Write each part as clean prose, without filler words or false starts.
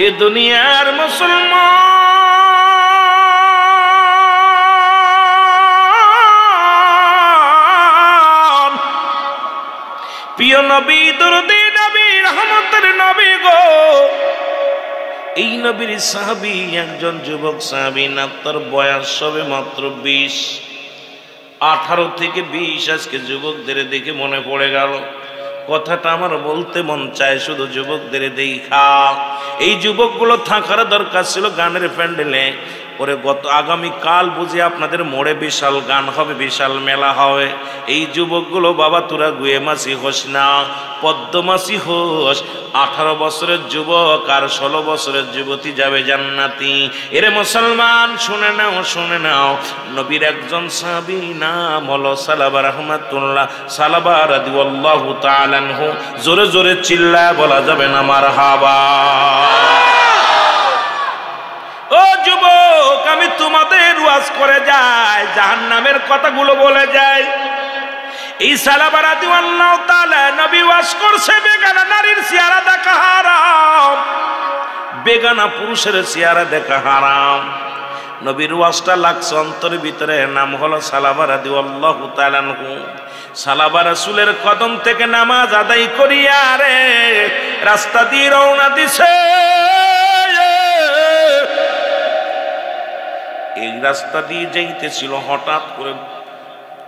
এ দুনিয়ার মুসলমান, প্রিয় নবী দরুদী নবী রহমতের নবী গো, এই নবীর সাহাবী একজন যুবক সাহাবী না, তার বয়স সবে মাত্র 20, 18 থেকে 20। আজকে যুবকদের দেখে মনে পড়ে গেল, কথাটা আমার বলতে মন চায় শুধু যুবকদের দেখা। এই যুবকগুলো থাকার দরকার ছিল গানের প্যান্ডেলে। ওরে আগামী কাল বুঝি আপনাদের মোড়ে বিশাল গান হবে, বিশাল মেলা হবে। এই যুবকগুলো বাবা তোরা গুয়ে মাসি হোস না, পদ্মমাসি হোস। 18 বছরের যুবক আর 16 বছরের যুবতী যাবে জান্নাতি। এরে মুসলমান শুনে নাও, শুনে নাও, নবীর একজন সাহাবী নাম হলো সালাবা রাহমাতুল্লাহ সালাবা রাদিয়াল্লাহু তাআলা আনহু। জোরে জোরে চিল্লায় বলা যাবে না মারহাবা। ও যুবক, আমি তোমাদের ওয়াজ করে যাই, জাহান্নামের কথাগুলো বলে যাই। এই সালাবা রাদিয়াল্লাহু তাআলা নবী ওয়াজ করছে বেগানা নারীর চেহারা দেখা হারাম, বেগানা পুরুষের চেহারা দেখা হারাম। নবীর ওয়াজটা লাগছে অন্তরের ভিতরে। নাম হলো সালাবা রাদিয়াল্লাহু তাআলা আনহু। সালাবা রাসূলের কদম থেকে নামাজ আদায় করিয়া রে রাস্তা দিয়ে রওনা দিছে। এই রাস্তা দিয়ে যাইতেছিল, হঠাৎ করে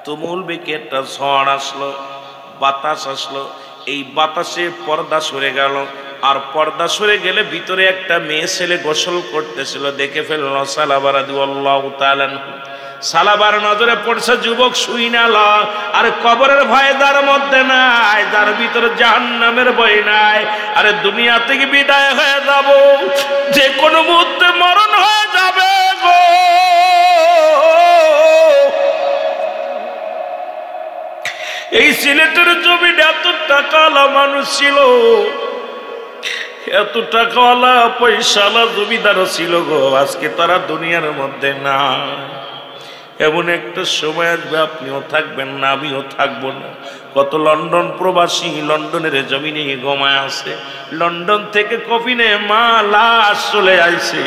তুমুল বেগে একটা ঝড় আসলো, বাতাস আসলো। এই বাতাসে পর্দা সরে গেল, আর পর্দা সরে গেলে ভিতরে একটা মেয়ে ছেলে গোসল করতেছিল, দেখে ফেলল সালাবা রাদিয়াল্লাহু তাআলা আনহু। সালাবার নজরে পড়ছে যুবক শুই না ল, আর কবরের ভয় যার মধ্যে নাই, যার ভিতরে জাহান্নামের ভয় নাই। আরে দুনিয়া থেকে বিদায় হয়ে যাব, যে কোনো মুহূর্তে মরণ হয়ে যাবে গো। এই সিলেটের জমিনে এত টাকাওয়ালা মানুষ ছিল, এত টাকাওয়ালা পয়সাওয়ালা জমিদার ছিল গো, আজকে তারা দুনিয়ার মধ্যে না। এমন একটা সময় আসবে আপনিও থাকবেন না, আমিও থাকবো না। কত লন্ডন প্রবাসী লন্ডনের জমিনে ঘুমায় আছে, লন্ডন থেকে কফিনে মা লাশ চলে আইছে।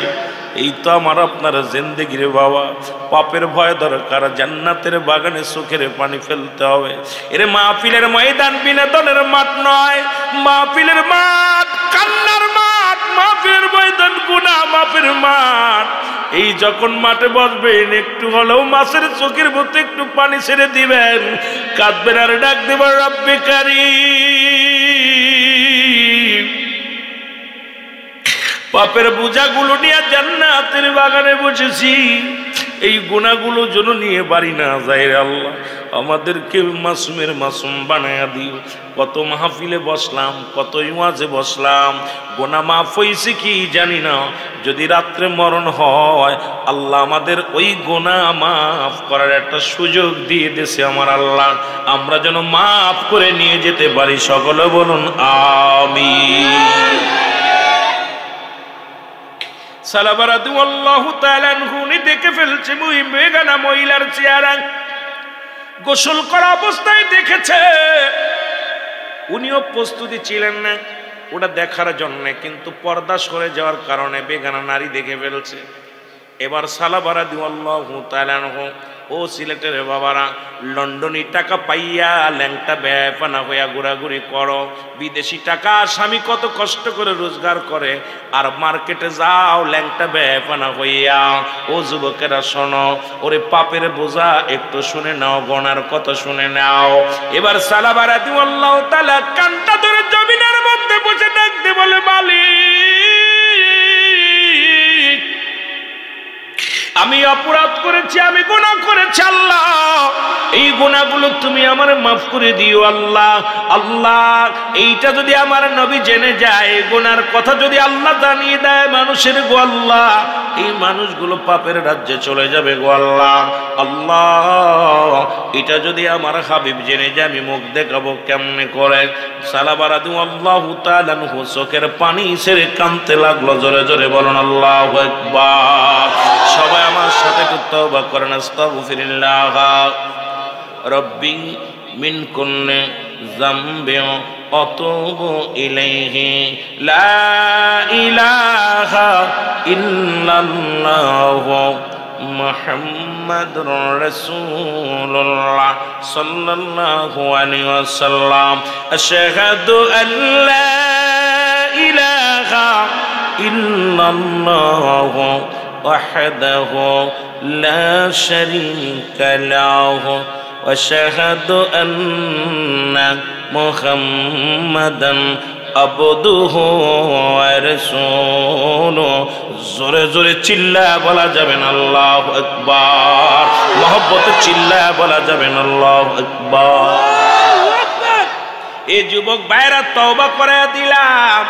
এই তো আমার আপনার জিন্দেগি রে বাবা। পাপের ভয় দরকার, জান্নাতের বাগানে চোখের পানি ফেলতে হবে। এর মাহফিলের ময়দান বিনোদনের মাঠ নয়, মাহফিলের মাঠ কান্নার মাঠ, মাহফিলের ময়দান গুনাহ মাফের মাঠ। এই যখন মাঠে বসবেন একটু হলেও মাছের চোখের মধ্যে একটু পানি ছেড়ে দিবেন, কাঁদবেন আর ডাক দেবেন রব্বে কারীম। পাপের বোঝাগুলো নিয়ে জান্নাতের বাগানে বসেছি, এই গুনাহগুলো যেন নিয়ে বাড়ি না যায় রে আল্লাহ। আমাদেরকে মাসুমের মাসুম বানায়া দিও। কত মাহফিলে বসলাম, কত ওয়াজে বসলাম, গুনাহ মাফ হইছে কি জানি না। যদি রাত্রে মরণ হয়, আল্লাহ আমাদের ওই গুনাহ মাফ করার একটা সুযোগ দিয়ে দিয়েছে আমার আল্লাহ। আমরা যেন মাফ করে নিয়ে যেতে পারি, সকলে বলুন আমিন। সালাবা রাদিয়াল্লাহু তাআলা আনহু দেখে ফেলছে বেগানা মহিলার চেহারা, গোসল করা অবস্থায় দেখেছে। উনিও প্রস্তুতি ছিলেন না ওটা দেখার জন্য, কিন্তু পর্দা সরে যাওয়ার কারণে বেগানা নারী দেখে ফেলছে। এবার সালাবা রাদিয়াল্লাহু তাআলা আনহু, ও সিলেটের বাবারা, লন্ডনী টাকা পাইয়া ল্যাংটা বেপানা হইয়া ঘোরাঘুরি করো। বিদেশি টাকা স্বামী কত কষ্ট করে রোজগার করে, আর মার্কেটে যাও ল্যাংটা বেপানা হইয়া। ও যুবকেরা শোনো, ওরে পাপের বোঝা একটু শুনে নাও, গনার কত শুনে নাও। এবার সালাবা রাদিয়াল্লাহু তাআলা কানটা ধরে জমিনের মধ্যে বসে ডাকতে বলে, মালিক, আমি অপরাধ করেছি, আমি গুনাহ করেছি আল্লাহ। এই গুনাহগুলো তুমি আমার মাফ করে দিও আল্লাহ। আল্লাহ, এইটা যদি আমার নবী জেনে যায়, গুনার কথা যদি আল্লাহ জানিয়ে দেয় মানুষের গো আল্লাহ, এই মানুষগুলো পাপের রাজ্যে চলে যাবে গো আল্লাহ। আল্লাহ, এটা যদি আমার হাবিব জেনে যায়, আমি মুখ দেখাবো কেমনে করে। সালাবা রাদিয়াল্লাহু তাআলা আনহু চোখের পানি ছেড়ে কাঁদতে লাগলো। জোরে জোরে বলুন আল্লাহু আকবার। সবাই আমার সাথে একটু তওবা করেন, আস্তাগফিরুল্লাহ রব্বি মিন কুল্লি যামবিন আতুবু ইলাইহি লা ইলাহা ইল্লাল্লাহু মুহাম্মাদুর রাসূলুল্লাহ সাল্লাল্লাহু আলাইহি ওয়াসাল্লাম আশহাদু আল্লা ইলাহা ইল্লাল্লাহু ওয়াহদাহু লা শারীকা লাহু ওয়া আশহাদু আন্না মুহাম্মাদান আবদুহু ওয়া রাসূলুহু। জোরে জোরে চিল্লায়া বলা যাবে না আল্লাহু আকবার, মহব্বতে চিল্লায়া বলা যাবে না আল্লাহু আকবার। এই যুবক ভাইরা তওবা করে দিলাম,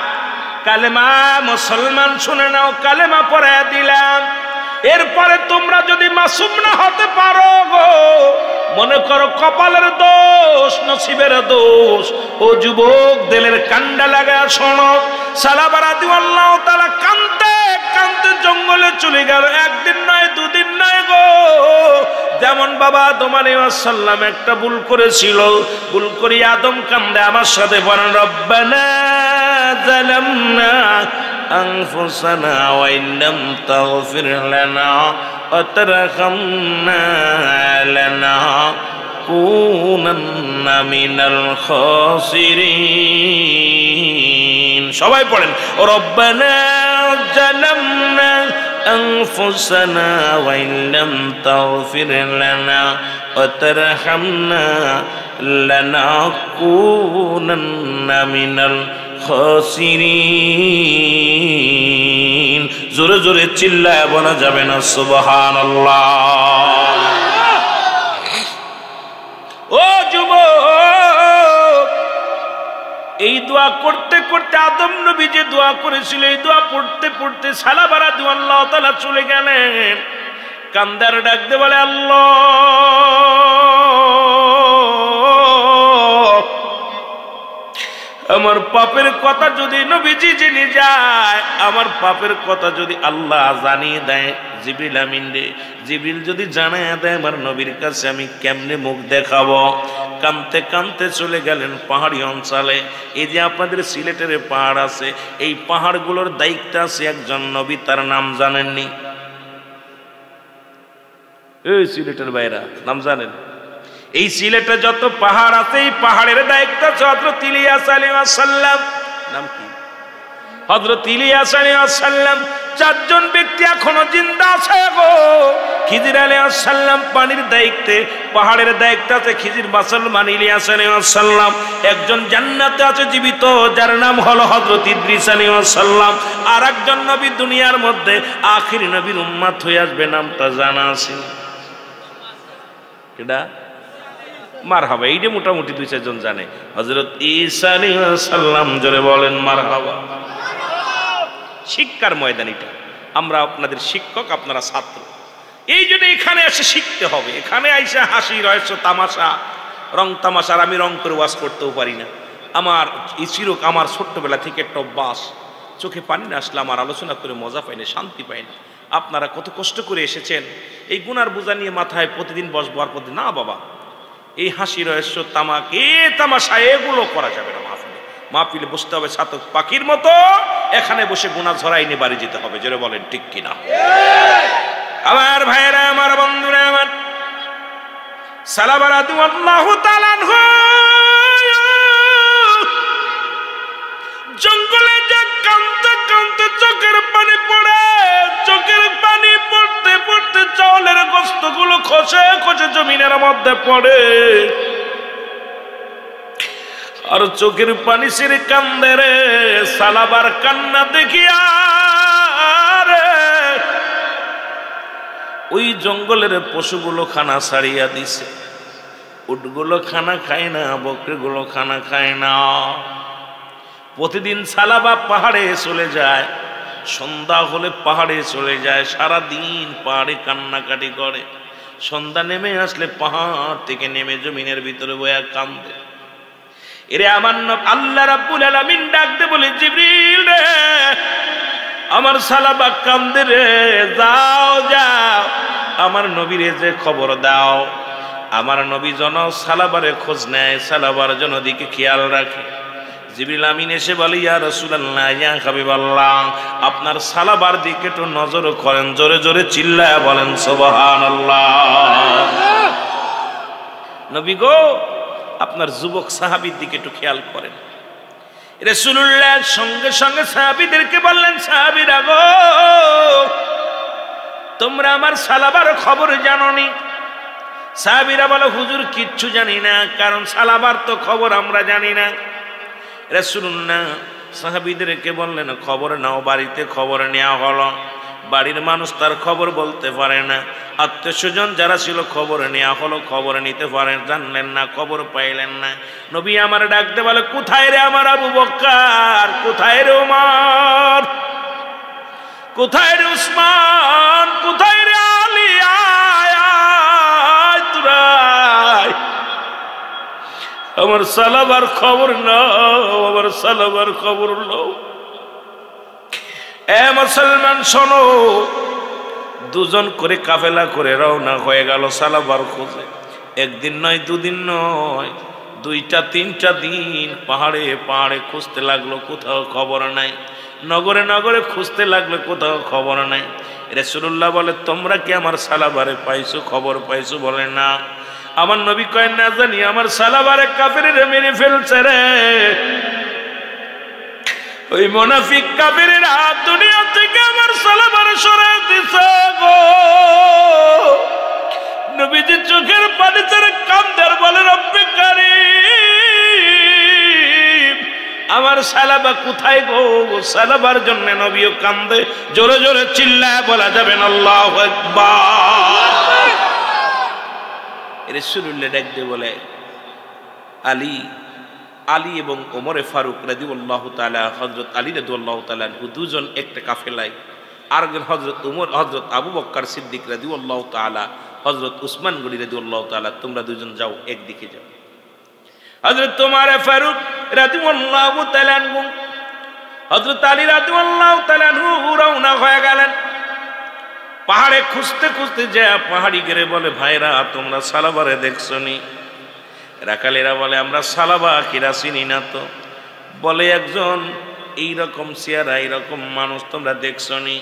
কালেমা মুসলমান শুনে নাও, কালেমা পড়ে দিলাম। এরপরে তোমরা যদি মাসুম না হতে পারো গো, মনে করো কপালের দোষ, নসিবের দোষ, ও যুবক দিলের কান্ডা লাগা শোনো। সালাবা রাদিয়াল্লাহু তাআলা কাঁদতে কাঁদতে জঙ্গলে চলে গেল। একদিন নয়, দুদিন নয় গো। যেমন বাবা আদম আলাইহিস সালাম একটা ভুল করেছিল, ভুল করে আদম কান্দে, আমার সাথে বলেন রব্বানা যালামনা আনফুসানা ওয়া ইল্লাম তাগফির লানা ওয়া তারহামনা লানাকুনান্না মিনাল খাসিরিন। সবাই পড়েন রব্বানা যালামনা আনফুসানা ওয়া ইল্লাম তাগফির লানা ওয়া তারহামনা লানাকুনান্না মিনাল খাসিরিন। জোরে জোরে চিল্লায় বলা যাবে না সুবহানাল্লাহ। ও যুবক, এই দোয়া করতে করতে আদম নবী যে দোয়া করেছিল, এই দোয়া পড়তে পড়তে সালাবা রাদিয়াল্লাহু তাআলা চলে গেলেন। কান্দার ডাক দিয়ে বলে আল্লাহ, আমার পাপের কথা যদি নবীজি জেনে যায়, আমার পাপের কথা যদি আল্লাহ জানিয়ে দেয়, জিবরিল আমিন রে, জিবরিল যদি জানায় দেয় আমার নবীর কাছে, আমি কেমনে মুখ দেখাবো? কাঁদতে কাঁদতে চলে গেলেন পাহাড়ি অঞ্চলে। এই যে আপনাদের সিলেটের পাহাড় আছে, এই পাহাড়গুলোর দায়িত্ব আছে একজন নবী, তার নাম জানেননি? এই সিলেটের বাইরা নাম জানেন? এই সিলেটে যত পাহাড় আছে, এই পাহাড়ের দায়িত্ব হযরত ইলিয়াস আলাইহিস সালাম। নাম কি? হযরত ইলিয়াস আলাইহিস সালাম। চারজন ব্যক্তি এখনো জিন্দা আছে গো। খিজির আলাইহিস সালাম পানির দায়িত্বে, পাহাড়ের দায়িত্ব আছে খিজির মুসলমান ইলিয়াস আলাইহিস সালাম। একজন জান্নাতে আছে জীবিত, যার নাম হলো হযরত ইদ্রিস আলাইহিস সালাম। আর একজন নবী দুনিয়ার মধ্যে আখির নবীর উম্মত হয়ে আসবে, নামটা জানা আছে? কেডা? মারহাবা। এইটা মোটামুটি 2-4 জন জানে। হযরত ঈসা আলাইহিস সালাম। জোরে বলেন মারহাবা। শিক্ষার ময়দান এটা। আমরা আপনাদের শিক্ষক, আপনারা ছাত্র। এই জন্য এখানে এসে শিখতে হবে। এখানে আইসা হাসি রহস্য তামাশা, রং তামাশার আমি রং করে ওয়াজ করতেও পারি না। আমার আমার ছোট্টবেলা থেকে একটা অভ্যাস, চোখে পানি না আসলে আমার আলোচনা করে মজা পাই না, শান্তি পাই না। আপনারা কত কষ্ট করে এসেছেন, এই গুনার বোঝা নিয়ে মাথায় প্রতিদিন বসবো আর প্রতিদিন না বাবা। এই হাসি রহস্য তামাক তামাশা এগুলো করা যাবে না। মাহফিলে বসতে হবে ছাতক পাখির মতো, এখানে বসে গুনাহ ঝরাই নিয়ে বাড়ি যেতে হবে। জোরে বলেন ঠিক কিনা? আমার ভাইয়েরা, আমার বন্ধুরা, আমার সালাবা রাদিয়াল্লাহু তাআলা আনহু জঙ্গলে যে কাঁদতে কাঁদতে চোখের পানি পড়ে, চোখের পানি পড়তে পড়তে চাউলের গোশতগুলো খসে খসে জমিনের মধ্যে পড়ে। আর চোখের পানি ছেড়ে কান্দে রে। সালাবার কান্না দেখিয়া রে ওই জঙ্গলের পশুগুলো খানা ছাড়িয়া দিছে। উটগুলো খানা খায় না, বকরিগুলো খানা খায় না। প্রতিদিন সালাবা পাহাড়ে চলে যায়, সন্ধ্যা হলে পাহাড়ে চলে যায়, সারা দিন পাহাড়ে কান্নাকাটি করে। সন্ধ্যা নেমে আসলে পাহাড় থেকে নেমে জমিনের ভিতরে বয়া কান্দে। এরে আমার আল্লাহ রাব্বুল আলামিন ডাকতে বলে, জিবরিল রে, আমার সালাবা কান্দে রে, যাও যাও আমার নবীরে যে খবর দাও। আমার নবী যেন সালাবারে খোঁজ নেয়, সালাবার জন্য দিকে খেয়াল রাখে। জিবরিল আমিন এসে বলে ইয়া রাসূলুল্লাহ ইয়া হাবিবাল্লাহ আপনার সালাবার দিকে একটু নজর করেন, জোরে জোরে চিল্লায়া বলেন সুবহানাল্লাহ। নবী গো আপনার যুবক সাহাবীর দিকে একটু খেয়াল করেন। রাসূলুল্লাহ সঙ্গে সঙ্গে সাহাবীদেরকে বললেন সাহাবীরা গো তোমরা আমার সালাবার খবর জানোনি? সাহাবীরা বলে হুজুর কিচ্ছু জানি না, কারণ সালাবার তো খবর আমরা জানি না। রাসূলুল্লাহ সাহাবীদেরকে বললেন খবর নাও। বাড়িতে খবর নেওয়া হলো। বাড়ির মানুষ তার খবর বলতে পারে না, আত্মীয় স্বজন যারা ছিল খবর নেওয়া হলো, খবর নিতে পারেন জানলেন না, খবর পাইলেন না। নবী আমার ডাকতে বলে কোথায় রে আমার আবু বকর, কোথায় রে ওমর, কোথায় রে উসমান, কোথায় রে আলী, আয় আয় তোরা আমার সালাবার খবর নাও, আমার সালাবার খবর নাও। এ মুসলমান শোনো, দুজন করে কাফেলা করে রওনা হয়ে গেল সালাবার খোঁজে। একদিন নয় দুদিন নয়, দুইটা তিনটা দিন পাহাড়ে পাহাড়ে খুঁজতে লাগলো, কোথাও খবর নাই। নগরে নগরে খুঁজতে লাগলো, কোথাও খবর নাই। রাসূলুল্লাহ বলে তোমরা কি আমার সালাবারে পাইছো, খবর পাইছো? বলে না। আমার নবী কয় না জানি আমার সালাবারে কাফেরেরা মেরে ফেলছে রে। ওই মুনাফিক কাফেরেরা দুনিয়া থেকে আমার সালাবারে সরাই দিছে গো। নবীজি চোখের পানি ছেড়ে কান্দার বলে রব্বে কারীম আমার সালাবা কোথায় গো? সালাবার জন্য নবীও কান্দে। জোরে জোরে চিল্লায় বলা যাবেন আল্লাহু আকবার। রাসূলুল্লাহ ডাক দিয়ে বলে আলী, আলী এবং ওমরে ফারুক রাদিয়াল্লাহু তাআলা, হযরত আলী রাদিয়াল্লাহু তাআলা দুজন একটা কাফেলায়, আরেকজন হযরত ওমর, হযরত আবু বকর সিদ্দিক রাদিয়াল্লাহু তাআলা, হযরত উসমান গনি রাদিয়াল্লাহু তাআলা, তোমরা দুজন যাও একদিকে যাও। হযরত ওমর ফারুক রাদিয়াল্লাহু তাআলা, হযরত আলী রাদিয়াল্লাহু তাআলা রওনা হয়ে গেলেন। পাহাড়ে খুঁজতে খুঁজতে যায় পাহাড়ি গেরে বলে ভাইরা তোমরা সালাবারে দেখছনি? রাখালেরা বলে আমরা সালাবা কিরা চিনি না তো। বলে একজন এইরকম চেহারা এইরকম মানুষ তোমরা দেখছনি?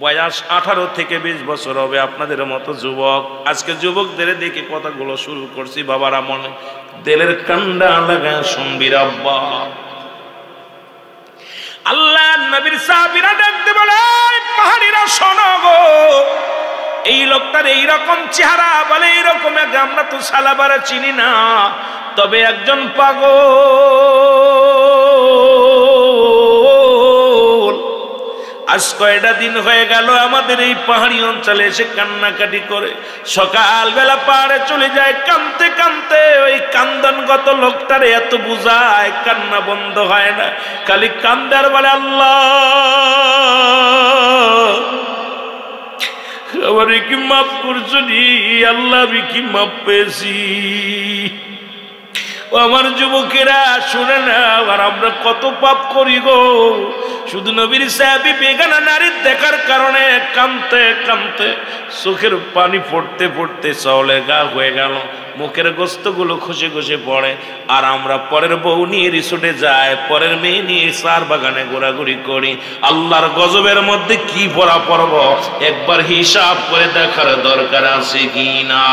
বয়স 18 থেকে 20 বছর হবে, আপনাদের মতো যুবক। আজকে যুবকদের দেখে কথাগুলো শুরু করছি, বাবারা মনে দিলের কান্ডা লাগা শুনবি আব্বা। আল্লাহ নবীর সাহাবীরা ডাকতে বলে পাহাড়িরা শোনো গো, এই লোকটার এইরকম চেহারা, বলে এইরকম আমরা তো সালাবারে চিনি না, তবে একজন পাগল আজ কয়টা দিন হয়ে গেল আমাদের এই পাহাড়ি অঞ্চলে এসে কান্নাকাটি করে। সকালবেলা পাহাড়ে চলে যায় কাঁদতে কাঁদতে, ওই কান্দনগত লোকটারে এত বুঝায় কান্না বন্ধ হয় না, খালি কান্দার বলে আল্লাহ আমারে কি মাফ করছো নি আল্লাহ, আমি কি মাফ পেয়েছি। আমার যুবকেরা শুনে না, আর আমরা কত পাপ করি গো। শুধু নবীর সাহাবী বেগানা নারীর দেখার কারণে কাঁদতে কাঁদতে চোখের পানি পড়তে পড়তে চাউলে গা হয়ে গেল, মুখের গোস্তগুলো খসে খসে পড়ে। আর আমরা পরের বউ নিয়ে রিসোর্টে যাই, পরের মেয়ে নিয়ে সার বাগানে ঘোরাঘুরি করি। আল্লাহর গজবের মধ্যে কি পড়া পড়ব একবার হিসাব করে দেখার দরকার আছে কি না।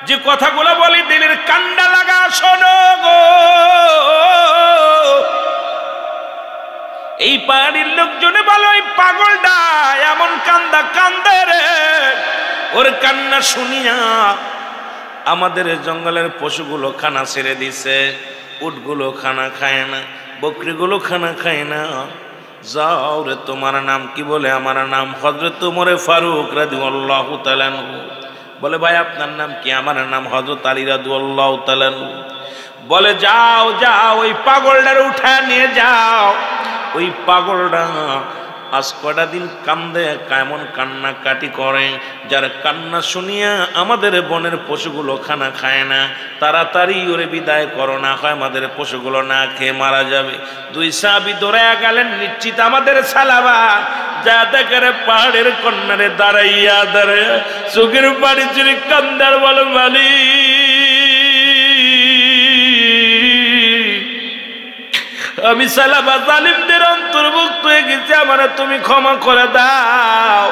যে কথাগুলো বলি দিলের কান্ডা লাগা শোনো গো। এই পাহাড়ির লোকজনে বলো এই পাগলটা এমন কান্দা কান্দে রে, ওর কান্না শুনিয়া আমাদের জঙ্গলের পশুগুলো খানা ছেড়ে দিছে, উটগুলো খানা খায় না, বকরিগুলো খানা খায় না। যাও রে তোমার নাম কি? বলে আমার নাম হযরত ওমর ফারুক রাদিয়াল্লাহু তাআলা। বলে ভাই আপনার নাম কি? আমার নাম হযরত আলী রাদিয়াল্লাহু তাআলা। বলে যাও যাও ওই পাগলটারে উঠা নিয়ে যাও, ওই পাগলটা আজ কটা দিন কান্দে, কেমন কান্নাকাটি করে, যার কান্না শুনিয়া আমাদের বনের পশুগুলো খানা খায় না। তাড়াতাড়ি ওরে বিদায় করো, না হয় আমাদের পশুগুলো না খেয়ে মারা যাবে। দুই সাহাবী দৌড়াইয়া গেলেন, নিশ্চিত আমাদের সালাবা যা দেখে পাহাড়ের কন্যারে দাঁড়াইয়া চোখের পানি চুরি কান্দার বল আমি সালাবা জালিমদের অন্তর্ভুক্ত হয়ে গেছি, আমারে তুমি ক্ষমা করে দাও,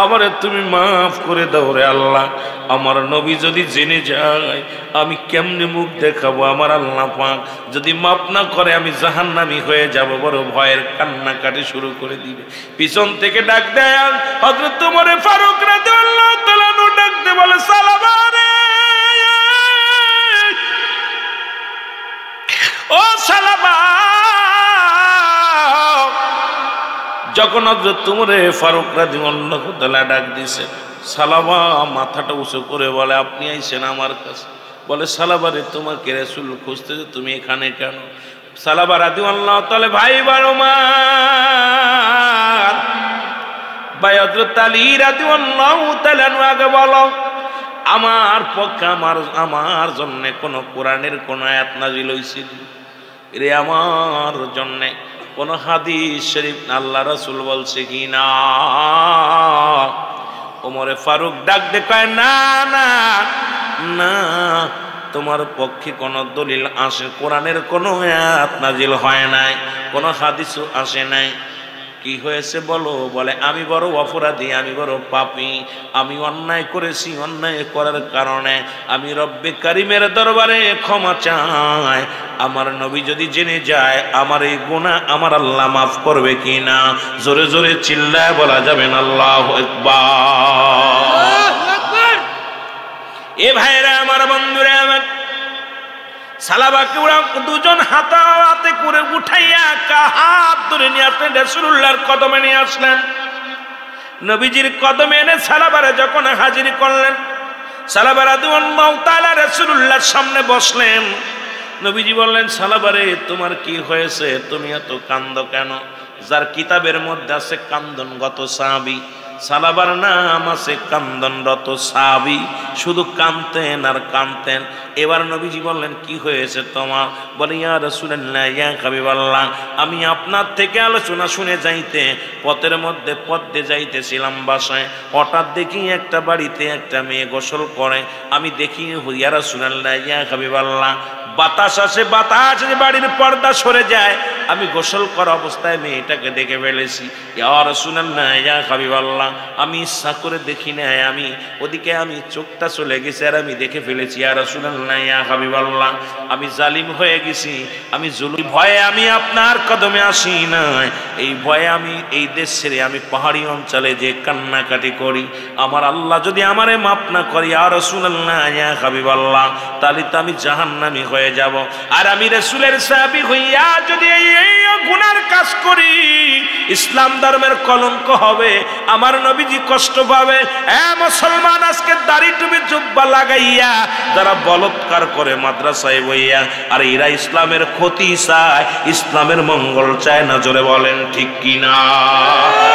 আমারে তুমি মাফ করে দাও রে আল্লাহ। আমার নবী যদি জেনে যায় আমি কেমনে মুখ দেখাবো, আমার আল্লাহ পাক যদি মাফ না করে আমি জাহান্নামী হয়ে যাব। বড় ভয়ের কান্নাকাটি শুরু করে দিবে। পিছন থেকে ডাক দেয় হযরত ওমর ফারুক রাদিয়াল্লাহু তাআলা আনহু, ডাক দিয়ে বলে সালাবা রে, ও সালাবা। যখন হযরত ওমর ফারুক রাদিয়াল্লাহু তাআলা ডাক দিছে, সালাবা মাথাটা উঁচু করে বলে আপনি আইছেন আমার কাছে? বলে সালাবা রে, তোমাকে রাসূল খুঁজতেছে, তুমি এখানে কেন? সালাবা রাদিয়াল্লাহু তাআলা ভাই বারমার ভাই হযরত আলী রাদিয়াল্লাহু তাআলা আগে বলো, আমার পক্ষে আমার জন্য কোন কোরআনের কোন আয়াত নাযিল হইছিল রে? আমার জন্য কোন হাদিস শরীফ আল্লাহ রাসূল বলছে কি না? ওমরে ফারুক ডাক দিয়ে কয় না না না, তোমার পক্ষে কোন দলিল আসে, কোরআনের কোন আয়াত নাযিল হয় নাই, কোন হাদিসও আসে নাই। কি হয়েছে বলো? বলে আমি বড় অপরাধী, আমি বড় পাপী, আমি অন্যায় করেছি, অন্যায় করার কারণে আমি রব্বে কারিমের দরবারে ক্ষমা চাই। আমার নবী যদি জেনে যায় আমার এই গুনাহ আমার আল্লাহ মাফ করবে কিনা? জোরে জোরে চিল্লায় বলা যাবে না আল্লাহু আকবার। এ ভাইরা আমার, বন্ধুরা আমার, সালাবাকে ওরা দুজন হাতে করে উঠাইয়া হাত ধরে নিয়ে আসলেন, রাসূলুল্লাহর কদমে নিয়ে আসলেন। নবীজির কদমে এনে সালাবারে যখন হাজির করলেন, সালাবা রাদিয়াল্লাহু তাআলা রাসূলুল্লাহর সামনে বসলেন। নবীজি বললেন, সালাবারে তোমার কি হয়েছে, তুমি এত কান্দো কেন? যার কিতাবের মধ্যে আছে কান্দনগত সাহাবী, সালাবার নাম আছে কান্দনরত সাহাবী, শুধু কাঁদতেন আর কাঁদতেন। এবার নবীজি বললেন, কি হয়েছে তোমার? বলে, ইয়া রাসূলুল্লাহ, ইয়া হাবিবাল্লাহ, আমি আপনার থেকে আলোচনা শুনে যাইতে পথের মধ্যে পথে যাইতেছিলাম বাসায়, হঠাৎ দেখি একটা বাড়িতে একটা মেয়ে গোসল করে। আমি দেখি ইয়া রাসূলুল্লাহ, ইয়া হাবিবাল্লাহ, বাতাস আসে, বাড়ির পর্দা সরে যায়, আমি গোসল করা অবস্থায় মেয়েটাকে দেখে ফেলেছি। ইয়া রাসূলুল্লাহ, ইয়া হাবিবাল্লাহ, আমি ইচ্ছা করে দেখি না, আমি ওদিকে আমি চোখটা চলে গেছে আর আমি দেখে ফেলেছি। ইয়া রাসূলুল্লাহ, ইয়া হাবিবাল্লাহ, আমি জালিম হয়ে গেছি, আমি জুলুম ভয়ে আমি আপনার কদমে আসি না, এই ভয়ে আমি এই দেশ ছেড়ে আমি পাহাড়ি অঞ্চলে যে কান্নাকাটি করি। আমার আল্লাহ যদি আমারে মাফ না করে, ইয়া রাসূলুল্লাহ, ইয়া হাবিবাল্লাহ, তাহলে তো আমি জাহান্নামী হয়ে যাব। আর আমি রাসূলের সাহাবী হইয়া যদি এই গুনার কাজ করি, ইসলাম ধর্মের কলঙ্ক হবে, আমার নবীজি কষ্ট পাবে। এ মুসলমান, আজকে দাড়ি টুপি জুব্বা লাগাইয়া যারা বলৎকার করে মাদ্রাসায় বইয়া, আর এরা ইসলামের ক্ষতি চায়, ইসলামের মঙ্গল চায় না। জোরে বলেন ঠিক কিনা?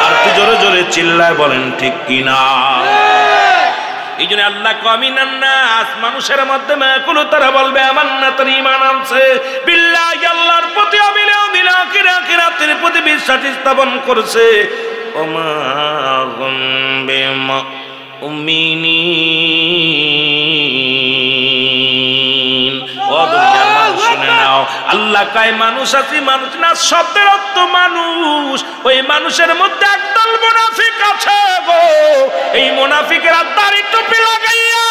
আর একটু জোরে জোরে চিল্লায় বলেন ঠিক কিনা? এই জন্য আল্লাহ কামিনান নাস, মানুষের মধ্যে মাকুল তারা বলবে আমার না তার ঈমান আনছে, বিল্লাহি আল্লাহর প্রতি আখিরাতের প্রতি বিশ্বাস স্থাপন করছে। ওমা হুম বিমুমিনিন। ও দুনিয়ার মানুষ শুনে নাও, আল্লাহ কয় মানুষ আছে, মানুষ না শব্দের অর্থ মানুষ। ওই মানুষের মধ্যে একদল মুনাফিক আছে গো, এই মুনাফিকেরা দাড়ি টুপি লাগাইয়া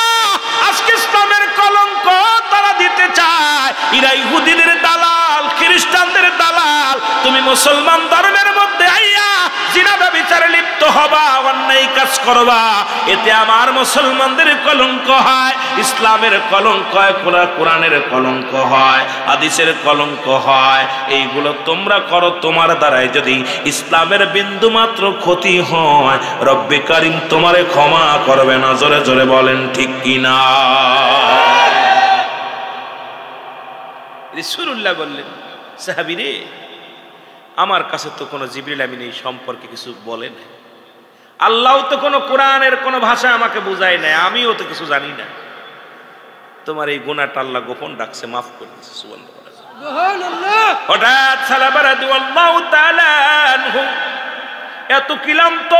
আজকে ইসলামের কলঙ্ক তারা দিতে চায়। এরা ইহুদিদের দালাল, খ্রিস্টানদের দালাল। তুমি মুসলমান ধর্মের মধ্যে আইয়া জিনা ব্যভিচারে লিপ্ত হবা, অন্যায় কাজ করবা, এতে আমার মুসলমানদের কলঙ্ক হয়, ইসলামের কলঙ্ক হয়, কোরআনের কলঙ্ক হয়, হাদিসের কলঙ্ক হয়। এইগুলো তোমরা করো, তোমার দ্বারাই যদি ইসলামের বিন্দু মাত্র ক্ষতি হয়, রব্বে কারিম তোমারে ক্ষমা করবে না। জোরে জোরে বলেন ঠিক কিনা? রাসূলুল্লাহ বললেন, সাহাবী রে, আমার কাছে তো কোনো জিবরিল আমিন এই সম্পর্কে কিছু বলে নাই, আল্লাহ তো কোনো কোরআনের কোনো ভাষা আমাকে বুঝায় নাই, আমিও তো কিছু জানি না। তোমার এই গুনাহটা আল্লাহ গোপন রাখছে, মাফ করে দিয়েছে। সুবহানাল্লাহ। হঠাৎ সালাবা রাদিয়াল্লাহু তাআলা আনহু এত ক্লান্ত,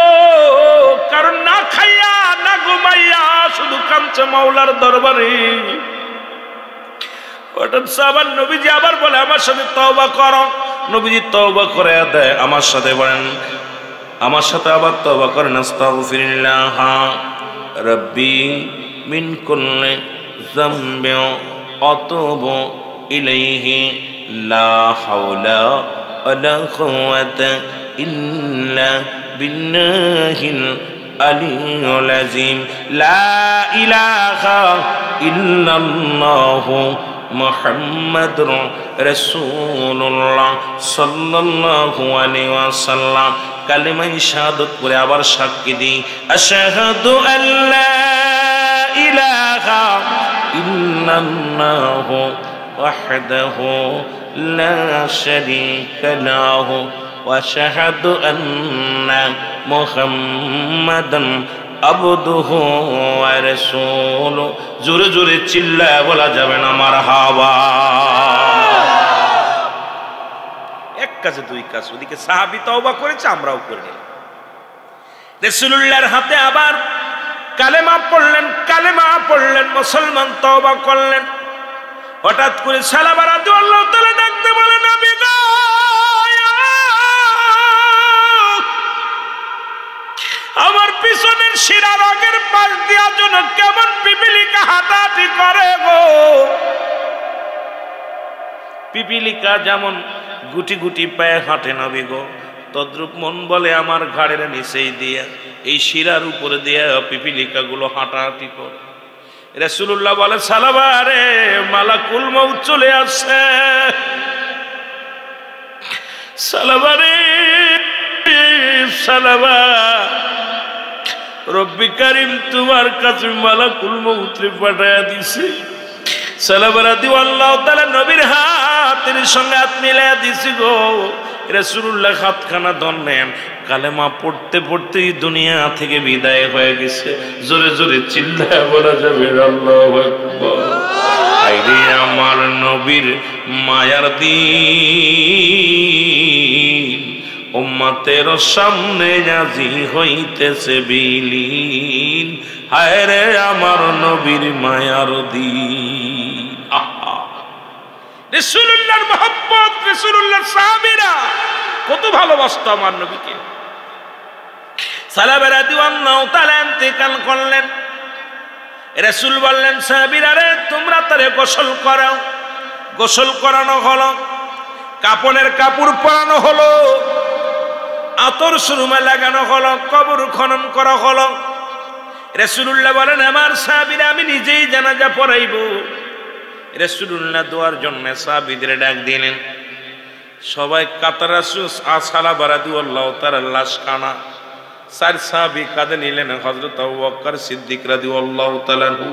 কারণ না খাইয়া না ঘুমাইয়া শুধু কাঁদছে মাওলার দরবারে। হঠাৎ সাহাবান নবীজি আবার বলে আমার সাথে তওবা করো। নবীজি তওবা করে দেয়, আমার সাথে বলেন, আমার সাথে আবার তওবা করেন, আস্তাগফিরুল্লাহ রাব্বি মিন কুল্লি যামবি আতুবু ইলাইহি লা হাওলা ওয়ালা কুওয়াতা ইল্লা বিল্লাহিল আলিয়্যিল আযীম। লা ইলাহা ইল্লাল্লাহু মুহাম্মাদুর রাসূলুল্লাহ সাল্লাল্লাহু আলাইহি ওয়াসাল্লাম। কালিমা শাহাদাত পড়ে আবার সাক্ষী দিই, আশহাদু আল্লা ইলাহা ইল্লাল্লাহু ওয়াহদাহু লা শারীকা লাহু ওয়া আশহাদু আন্না মুহাম্মাদান আবদুহু ওয়া রাসূলুহু। জোরে জোরে চিল্লায় বলা যাবে না মারহাবা। এক কাজে দুই কাজ, ওদিকে সাহাবী তওবা করেছে, আমরাও করে নিলাম। রাসূলুল্লাহর হাতে আবার কালেমা পড়লেন, মুসলমান তওবা করলেন। হঠাৎ করে সালাবা রাদিয়াল্লাহু তাআলা ডাকতে বলে, নবী গো, আমার পিছনের শিরা রগের পাশ দিয়া যেন কেমন পিপিলিকা হাঁটাহাঁটি করে গো। পিপিলিকা যেমন গুটি গুটি পায়ে হাঁটে নবী গো, তদ্রূপ মন বলে আমার ঘাড়ের নিচেই দিয়া, এই শিরার উপরে দিয়া পিপিলিকা গুলো হাঁটাহাঁটি করে। রাসূলুল্লাহ বলে, সালাবা রে, মালাকুল মউত চলে আসছে। সালাবা রে, সালাবা, রব্বি কারীম তোমার কাছে মালাকুল মউত পাঠায়া দিছে। সালাবা রাদিয়াল্লাহু তাআলা নবীর হাতের সঙ্গে হাত মিলাইয়া দিছি গো। রাসূলুল্লাহ হাতখানা ধরলেন, কালেমা পড়তে পড়তেই দুনিয়া থেকে বিদায় হয়ে গেছে। জোরে জোরে চিল্লায় বলা যাবে আল্লাহু আকবার। আইরে আমার নবীর মায়ার দিন, উম্মতের সামনে আজি হইতেছে বিলীন। হায় রে আমার নবীর মায়ার দিন। রাসূলুল্লাহর মহব্বত, রাসূলুল্লাহর সাহাবীরা কত ভালোবাসতো আমার নবীকে। সালাবা রাদিয়াল্লাহু তাআলা ইন্তেকাল করলেন। রাসূল বললেন, সাহাবীরা রে, তোমরা তারে গোসল করাও। গোসল করানো হলো, কাপড়ের কাপড় পরানো হলো, আতর সুরমা লাগানো হলো, কবর খনন করা হলো। রাসূলুল্লাহ বলেন, আমার সাহাবীরা আমি নিজেই জানাজা পড়াইব। রাসূলুল্লাহ দোয়ার জন্য সাহাবীদের ডাক দিলেন। সবাই কাতার সালাবা রাদিয়াল্লাহু তাআলা লাশ খানা। চার সাহাবী কাঁধে নিলেন, হযরত আবু বকর সিদ্দিক রাদিয়াল্লাহু তাআলা আনহু,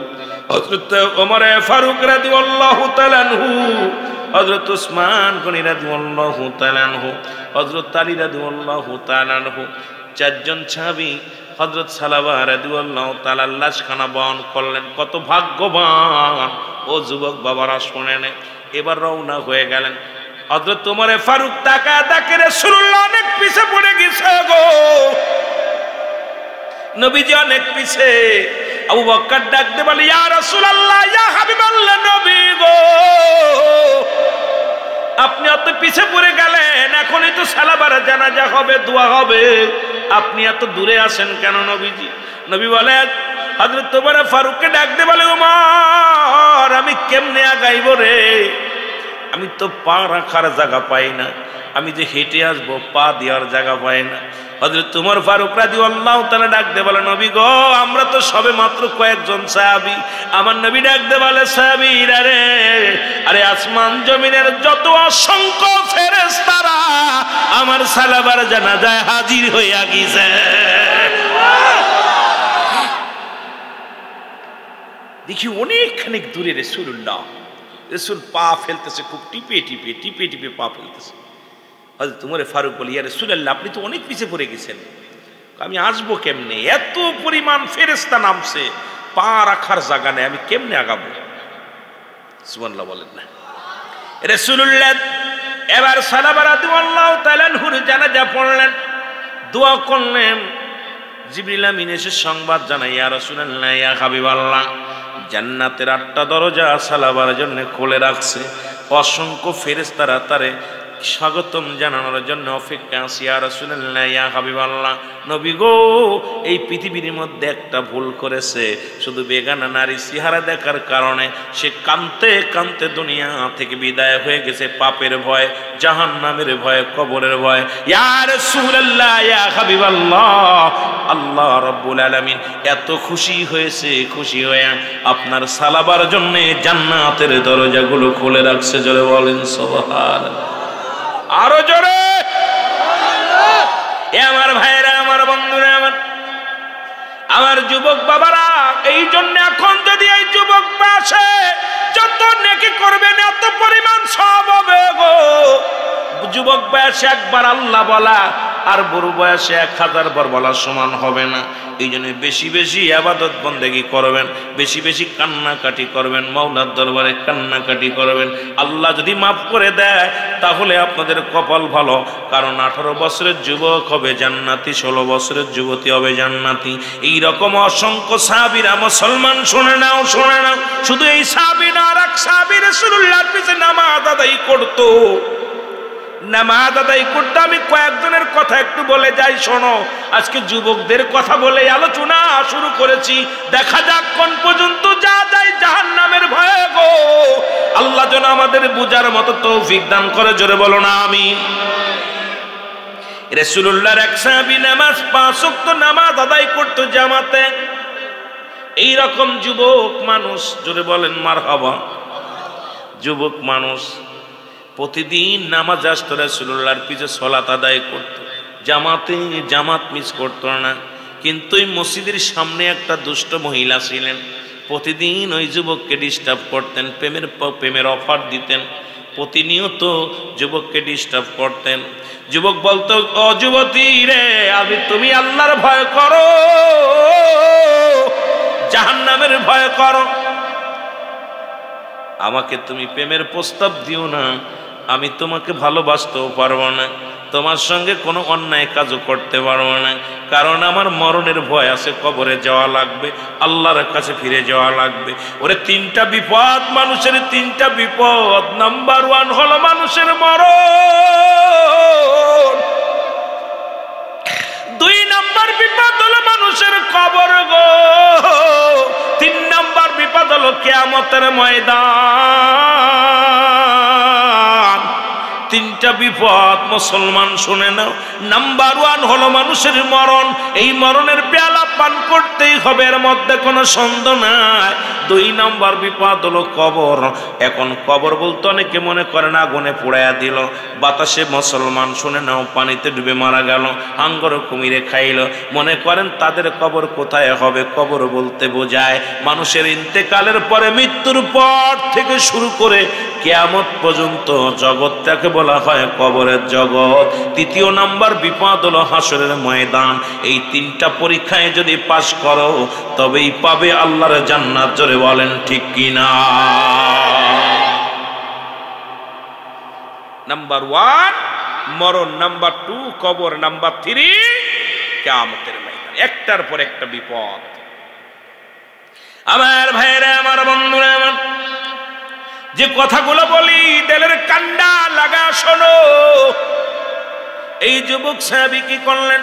হযরত ওমর ফারুক রাদিয়াল্লাহু তাআলা আনহু, হযরত উসমান গনি রাদিয়াল্লাহু তাআলা আনহু, হযরত আলী রাদিয়াল্লাহু তাআলা আনহু। চারজন সাহাবী হযরত সালাবা রাদিয়াল্লাহু তাআলা লাশ খানা বহন করলেন। কত ভাগ্যবান ও যুবক বাবারা, শুনেন। এবার রওনা হয়ে গেলেন। হযরত ওমর ফারুক তাকা তাকে, রাসূলুল্লাহ অনেক পিছে পড়ে গেছে গো, নবীজি অনেক পিছে। আবু বকর ডাকতে বলে, ইয়া রাসূলুল্লাহ, ইয়া হাবিবাল্লাহ, নবী গো, আপনি অত পিছে পড়ে গেলেন, এখনই তো সালাবার জানাজা হবে, দোয়া হবে, আপনি এত দূরে আসেন কেন নবীজি? নবী বলে, হযরত ওমর ফারুককে ডাকতে বলে, ওমর, আমি কেমনে আগাইব রে? আমি তো পা রাখার জায়গা পাই না, আমি যে হেঁটে আসবো পা দেওয়ার জায়গা পাই না। হযরত ওমর ফারুক রাদিয়াল্লাহু তাআলা ডাকতে বলে, নবী গো, আমরা তো সবে মাত্র কয়েকজন সাহাবী। আমার নবী ডাকতে বলে, সাহাবীরা রে, আরে আসমান জমিনের যত অসংখ্য ফেরেশতারা আমার সালাবার জানাজায় হাজির হইয়া গেছে। দেখি অনেকখানি দূরে রাসূলুল্লাহ, রাসূল পা ফেলতেছে, খুব টিপে টিপে পা ফেলতেছে। হযরত উমরে ফারুক বলি, ইয়া রাসূলুল্লাহ, আপনি তো অনেক পিছে পড়ে গেছেন, আমি আসবো কেমনে? এত পরিমাণ ফেরেশতা নামছে, পা রাখার জায়গা নেই, আমি কেমনে আগাবো? সুবহানাল্লাহ বলেন না। রাসূলুল্লাহ এবার সাহাবা রাদিয়াল্লাহু তাআলা আনহুর জানাজা পড়লেন, দোয়া করলেন। জিবরিল আমিন এসে সংবাদ জানায়, ইয়া রাসূলুল্লাহ, ইয়া হাবিবাল্লাহ, জান্নাতের 8টা দরজা সালাবার জন্য খুলে রাখছে, অসংখ্য ফেরেশতারা তারে স্বাগতম জানানোর জন্য অপেক্ষা আছে। ইয়া রাসূলুল্লাহ, ইয়া হাবিবাল্লাহ, নবী গো, এই পৃথিবীর মধ্যে একটা ভুল করেছে, শুধু বেগানা নারী চেহারা দেখার কারণে সে কাঁদতে কাঁদতে দুনিয়া থেকে বিদায় হয়ে গেছে, পাপের ভয়, জাহান্নামের ভয়, কবরের ভয়। ইয়া রাসূলুল্লাহ, ইয়া হাবিবাল্লাহ, আল্লাহ রাব্বুল আলামিন এত খুশি হয়েছে, খুশি হয়ে আপনার সালাবার জন্য জান্নাতের দরজাগুলো খুলে রাখছে। জোরে বলেন সুবহানাল্লাহ, আরো জোরে। আমার ভাইরা, আমার বন্ধুরা, আমার যুবক বাবারা, এই জন্য এখন যদি এই যুবক পাশে যত নেকি করবেন এত পরিমাণ সওয়াব হবে গো। যুবক বয়সে একবার আল্লাহ বলা আর বুড়ো বয়সে 1000 বার বলা সমান হবে না। এই জন্য বেশি বেশি ইবাদত বন্দেগী করবেন, বেশি বেশি কান্নাকাটি করবেন, মাওলার দরবারে কান্নাকাটি করবেন। আল্লাহ যদি মাফ করে দেয় তাহলে আপনাদের কপাল ভালো, কারণ 18 বছরের যুবক হবে জান্নাতি, 16 বছরের যুবতী হবে জান্নাতি। এইরকম অসংখ্য সাহাবীরা, মুসলমান শুনে নাও, শুনে নাও, শুধু এই সাহাবী না, আর এক সাহাবী রাসূলুল্লাহর পিছে নামাজ আদায় করতো, নামাজ আদায় করতে। আমি কয়েকজনের কথা একটু বলে যাই, শোনো। আজকে যুবকদের কথা বলে আলোচনা শুরু করেছি, দেখা যাক কোন পর্যন্ত যা যায়। জাহান্নামের ভয়ে গো, আল্লাহ যেন আমাদের বুঝার মতো তৌফিক দান করে। জোরে বলো না আমিন। রাসূলুল্লাহর এক সাহাবী নামাজ 5 ওয়াক্ত নামাজ আদায় করতো জামাতে। এই রকম যুবক মানুষ, জোরে বলেন মারহাবা, যুবক মানুষ প্রতিদিন নামাজ আসতো, রাসূলুল্লাহর পিছে সালাত আদায় করত, জামাত মিস করতো না। কিন্তু এই মসজিদের সামনে একটা দুষ্ট মহিলা ছিলেন, প্রতিদিন ওই যুবককে ডিস্টার্ব করতেন, প্রেমের অফার দিতেন, প্রতিনিয়ত যুবককে ডিস্টার্ব করতেন। যুবক বলতো, ও যুবতী রে, তুমি আল্লাহর ভয় করো, জাহান্নামের ভয় করো, আমাকে তুমি প্রেমের প্রস্তাব দিও না, আমি তোমাকে ভালোবাসতেও পারবো না, তোমার সঙ্গে কোনো অন্যায় কাজও করতে পারবো না, কারণ আমার মরণের ভয় আছে, কবরে যাওয়া লাগবে, আল্লাহর কাছে ফিরে যাওয়া লাগবে। ওরে 3টা বিপদ, মানুষের 3টা বিপদ। নাম্বার 1 হলো মানুষের মরণ, 2 নাম্বার বিপদ হলো মানুষের কবর গো, 3 নাম্বার বিপদ হলো কিয়ামতের ময়দান। 3টা বিপদ মুসলমান শুনে নাও। নাম্বার 1 হলো মানুষের মরণ, এই মরণের পেয়ালা পান করতেই হবে, এর মধ্যে কোনো সন্দেহ নাই। 2 নাম্বার বিপদ হলো কবর। এখন কবর বলতে অনেকে মনে করেন আগুনে পোড়াইয়া দিল, বাতাসে মুসলমান শুনে নাও পানিতে ডুবে মারা গেল, হাঙ্গর কুমিরে খাইল, মনে করেন তাদের কবর কোথায় হবে। কবর বলতে বোঝায় মানুষের ইন্তেকালের পরে, মৃত্যুর পর থেকে শুরু করে কিয়ামত পর্যন্ত জগৎটাকে বলা হয় কবরের জগৎ। 3য় নাম্বার বিপদ হলো হাসরের ময়দান। এই 3টা পরীক্ষায় যদি পাশ করো তবেই পাবে আল্লাহর জান্নাত। জোরে বলেন ঠিক কিনা? নাম্বার 1 মরণ, নাম্বার 2 কবর, নাম্বার 3 কিয়ামতের ময়দান। একটার পর একটা বিপদ। আমার ভাইরা, আমার বন্ধুরা, আমার যে কথাগুলো বলি দিলের কান্ডা লাগা শোনো। এই যুবক সাহাবী কি করলেন?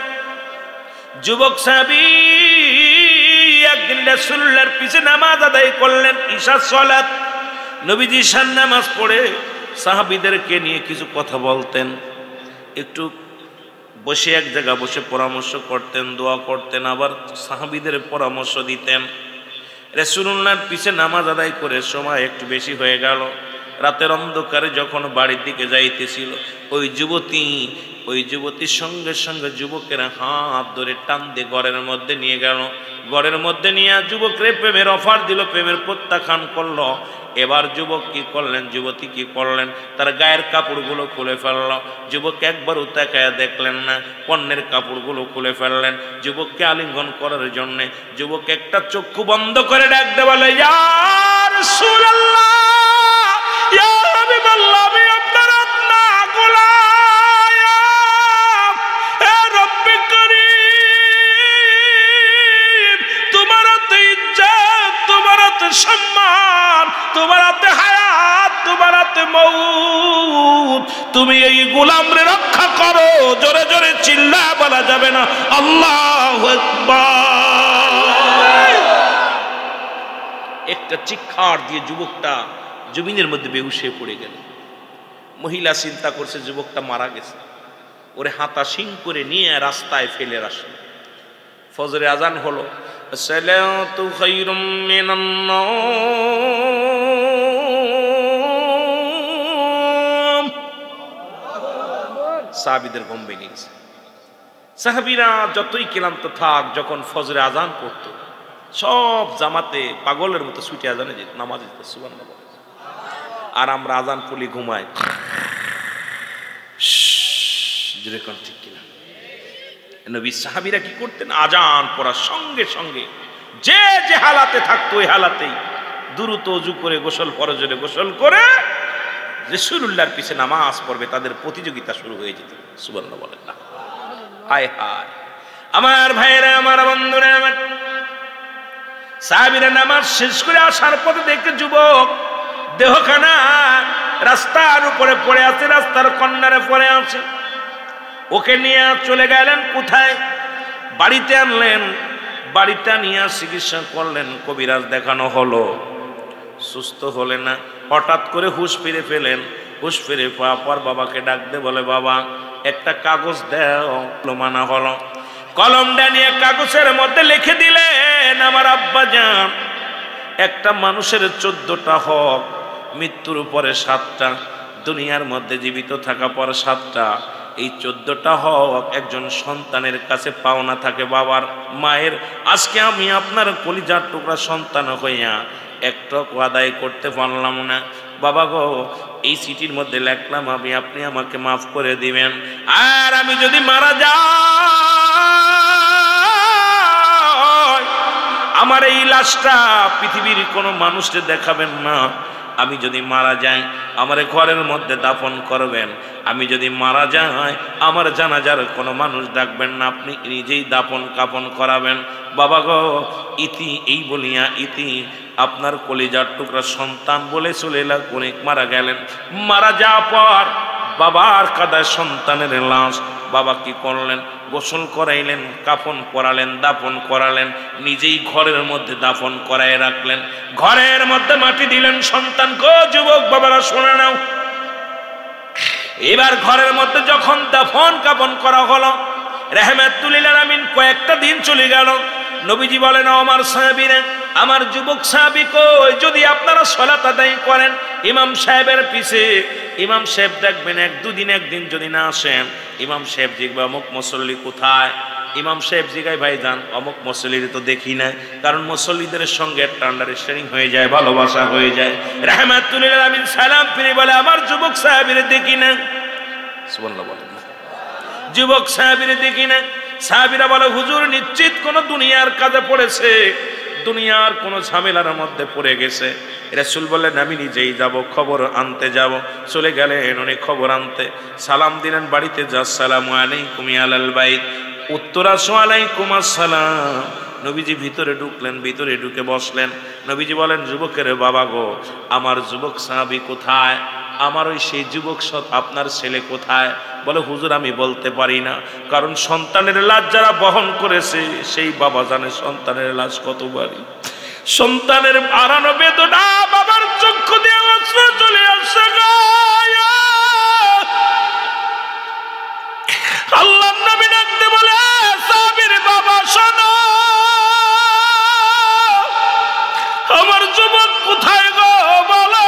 যুবক সাহাবী একদিন রাসূলুল্লাহর পিছে নামাজ আদায় করলেন, ইশার সালাত। নবীজি ঈশার নামাজ পড়ে সাহাবীদেরকে নিয়ে কিছু কথা বলতেন, একটু বসে এক জায়গায় বসে পরামর্শ করতেন, দোয়া করতেন, আবার সাহাবীদের পরামর্শ দিতেন। রাসূলুল্লাহর পিছে নামাজ আদায় করে সময় একটু বেশি হয়ে গেল। রাতের অন্ধকারে যখন বাড়ির দিকে যাইতেছিল, ওই যুবতীর সঙ্গে সঙ্গে যুবকের হাত ধরে টান দিয়ে ঘরের মধ্যে নিয়ে গেল। ঘরের মধ্যে নিয়ে যুবকরে প্রেমের অফার দিল, প্রেমের প্রত্যাখ্যান করলো। এবার যুবক কি করলেন, যুবতী কি করলেন, তার গায়ের কাপড়গুলো খুলে ফেলল। যুবক একবার তাকায়া দেখলেন না, পণ্যের কাপড়গুলো খুলে ফেললেন যুবককে আলিঙ্গন করার জন্যে। যুবক একটা চক্ষু বন্ধ করে ডাক দে বলে, ইয়া রাসূলুল্লাহ, ইয়া হাবিবাল্লাহ, আমি আপনার আপনা গোলাম, এ রব্বে করিম, তোমার হাতে ইজ্জত, তোমার হাতে সম্মান, তোমার হাতে হায়াত, তোমার হাতে মউত, তুমি এই গোলামরে রক্ষা করো। জোরে জোরে চিল্লা বলা যাবে না আল্লাহু আকবার। একটা চিৎকার দিয়ে যুবকটা জমিনের মধ্যে বেহুশ হয়ে পড়ে গেল। মহিলা চিন্তা করছে যুবকটা মারা গেছে, ওরে হাতা শিং করে নিয়ে রাস্তায় ফেলে আসলো। ফজরে আজান হলো, সালাতু খায়রুম মিনান নাওম। সাহাবীদের ঘুম ভেঙে গেছে। সাহাবীরা যতই ক্লান্ত থাক, যখন ফজরে আজান পড়তো সব জামাতে পাগলের মতো ছুটে আজানে যেত, নামাজ যেত। সুবহানাল্লাহ। আর আমরা আজান পড়লে ঘুমাই। যেরকম ঠিক কিনা? নবী সাহাবীরা কি করতেন, আজান পড়ার সঙ্গে সঙ্গে যে যে হালাতে থাকতো ওই হালাতেই দ্রুত ওযু করে গোসল, ফরজে গোসল করে রাসূলুল্লাহর পিছে নামাজ পড়বে, তাদের প্রতিযোগিতা শুরু হয়ে যেত। সুবহানাল্লাহ বলেন না? হায় হায় আমার ভাইয়েরা, আমার বন্ধুরা, আমার সাহাবীরা নামাজ শেষ করে আসার পথে দেখে যুবক দেহখানা রাস্তার উপরে পড়ে আছে, রাস্তার কর্নারে পড়ে আছে। ওকে নিয়ে চলে গেলেন কোথায়? বাড়িতে আনলেন। বাড়িতে নিয়ে চিকিৎসা করলেন, কবিরাজ দেখানো হলো, সুস্থ হলে না। হঠাৎ করে হুঁশ ফিরে ফেলেন। হুঁশ ফিরে পাওয়ার পর বাবাকে ডাক দে বলে, বাবা একটা কাগজ দাও। মানা হলো। কলমটা নিয়ে কাগজের মধ্যে লিখে দিলেন, আমার আব্বা জান, একটা মানুষের 14টা হক, মৃত্যুর পরে 7টা, দুনিয়ার মধ্যে জীবিত থাকা পর 7টা। এই 14টা হক একজন সন্তানের কাছে পাওনা থাকে, বাবার মায়ের। আজকে আমি আপনার কলিজার টুকরা সন্তান হইয়া একটা আদায় করতে পারলাম না। বাবা গো, এই চিঠির মধ্যে লিখলাম আমি, আপনি আমাকে মাফ করে দিবেন। আর আমি যদি মারা যাই, আমার এই লাশটা পৃথিবীর কোনো মানুষকে দেখাবেন না। আমি যদি মারা যাই, আমার ঘরের মধ্যে দাফন করবেন। আমি যদি মারা যাই, আমার জানাজার কোনো মানুষ ডাকবেন না, আপনি নিজেই দাফন কাফন করাবেন। বাবা গো, ইতি এই বলিয়া ইতি আপনার কলিজার টুকরা সন্তান বলে চলে অনেক মারা গেলেন। মারা যাওয়ার পর বাবার কাদায় সন্তানের লাশ। বাবা কি করলেন? গোসল করাইলেন, কাফন পরালেন, দাফন করালেন, নিজেই ঘরের মধ্যে দাফন করায় রাখলেন, ঘরের মধ্যে মাটি দিলেন। সন্তান গো, যুবক বাবারা শুনে নাও, এবার ঘরের মধ্যে যখন দাফন কাফন করা হলো, রাহমাতুল লিল আলামিন কয়েকটা দিন চলে গেল। নবীজি বলেন, আমার সাহাবীরা, আমার যুবক সাহাবী কই, যদি আপনারা সালাত আদায় করেন ইমাম সাহেবের পিছে, ইমাম সাহেব দেখবেন একদিন যদি না আসেন, ইমাম সাহেব জিজ্ঞাসা অমুক মুসল্লি কোথায়? ইমাম সাহেব জিজ্ঞাসা, ভাই যান অমুক মুসল্লির তো দেখি না। কারণ মুসল্লিদের সঙ্গে একটা আন্ডারস্ট্যান্ডিং হয়ে যায়, ভালোবাসা হয়ে যায়। রাহমাতুল লিল আলামিন সালাম ফিরে বলে, আমার যুবক সাহাবীরে দেখি না। সুবহানাল্লাহ বলেন না? যুবক সাহাবীরে দেখি না। সাহাবীরা বলে, হুজুর নিশ্চিত কোন দুনিয়ার কাজে পড়েছে, দুনিয়ার কোন ঝামেলার মধ্যে পড়ে গেছে। রাসূল বললেন, আমি নিজেই যাব, খবর আনতে যাব। চলে গেলেন উনি খবর আনতে। সালাম দিলেন, বাড়িতে যা, আসসালামু আলাইকুম আলাল বাইত। উত্তর আসো, আলাইকুম আসসালাম। নবীজি ভিতরে ঢুকলেন, ভিতরে ঢুকে বসলেন। নবীজি বলেন, যুবকের বাবা গো, আমার যুবক সাহাবী কোথায়? আমার ওই সেই যুবক আপনার ছেলে কোথায়? বলে, হুজুর আমি বলতে পারি না, কারণ সন্তানের লাশ যারা বহন করেছে সেই বাবা জানে সন্তানের লাশ কত ভারী। সন্তানের হারানো বেদনা বাবার চক্ষু দিয়ে অশ্রু চলে আসছে। আল্লাহ নবী ডাকতে বলে, সাহাবীর বাবা শোনো, আমার যুবক কোথায় গো বলো।